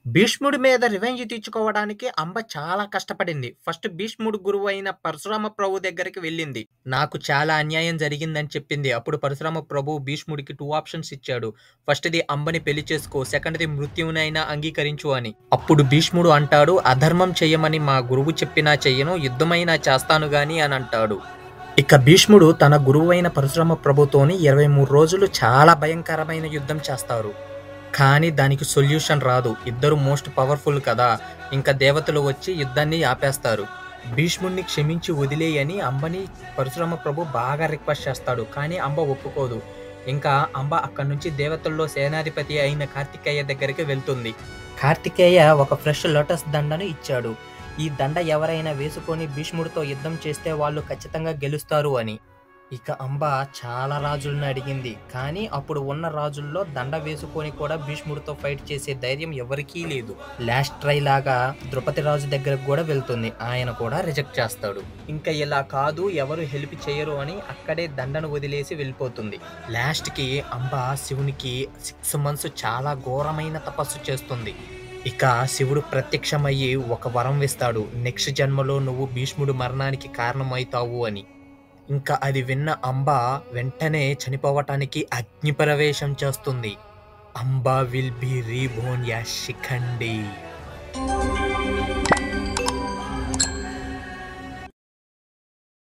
భీష్ముడి మీద రివెంజ్ తీర్చుకోవడానికి అంబ చాలా కష్టపడింది. ఫస్ట్ భీష్ముడు గురువైన పరశురామ ప్రభు దగ్గరికి వెళ్ళింది. నాకు చాలా అన్యాయం జరిగిందని చెప్పింది. అప్పుడు పరశురామ ప్రభు భీష్ముడికి 2 ఆప్షన్స్ ఇచ్చాడు. ఫస్ట్‌ది అంబని పెళ్లి చేసుకో. సెకండ్‌ది మృత్యువునైనా అంగీకరించు అని. అప్పుడు భీష్ముడు అంటాడు, అధర్మం చెయ్యమని మా గురువు చెప్పినా చెయ్యను. యుద్ధమైనా చేస్తాను గాని అని అంటాడు. ఇక భీష్ముడు తన గురువైన పరశురామ ప్రభుతోని 23 రోజులు చాలా భయంకరమైన యుద్ధం చేస్తారు. కానీ దానికి సొల్యూషన్ రాదు. ఇద్దరు మోస్ట్ పవర్‌ఫుల్ కదా! ఇంక దేవతలు వచ్చి యుద్ధాన్ని ఆపేస్తారు. భీష్ముడిని క్షమించి వదిలేయని అంబని పరశురామ ప్రభు బాగా రిక్వెస్ట్ చేస్తాడు. కానీ అంబ ఒప్పుకోదు. ఇంకా అంబ అక్కడి నుంచి దేవతల్లో సేనాధిపతి అయిన కార్తికేయ దగ్గరికి వెళ్తుంది. కార్తికేయ ఒక ఫ్రెష్ లోటస్ దండను ఇచ్చాడు. ఈ దండ ఎవరైనా వేసుకొని భీష్ముడితో యుద్ధం చేస్తే వాళ్ళు ఖచ్చితంగా గెలుస్తారు అని. ఇక అంబ చాలా రాజులను అడిగింది. కానీ అప్పుడు ఉన్న రాజుల్లో దండ వేసుకొని కూడా భీష్ముడితో ఫైట్ చేసే ధైర్యం ఎవరికీ లేదు. లాస్ట్ ట్రై లాగా ద్రౌపది రాజు దగ్గరకు కూడా వెళ్తుంది. ఆయన కూడా రిజెక్ట్ చేస్తాడు. ఇంకా ఇలా కాదు ఎవరు హెల్ప్ చేయరు అని అక్కడే దండను వదిలేసి వెళ్ళిపోతుంది. లాస్ట్‌కి అంబ శివునికి 6 మంత్స్ చాలా ఘోరమైన తపస్సు చేస్తుంది. ఇక శివుడు ప్రత్యక్షమయ్యి ఒక వరం ఇస్తాడు. నెక్స్ట్ జన్మలో నువ్వు భీష్ముడి మరణానికి కారణమవుతావు అని. ఇంకా అది విన్న అంబ వెంటనే చనిపోవటానికి అగ్నిప్రవేశం చేస్తుంది. Amba will be reborn as Shikhandi.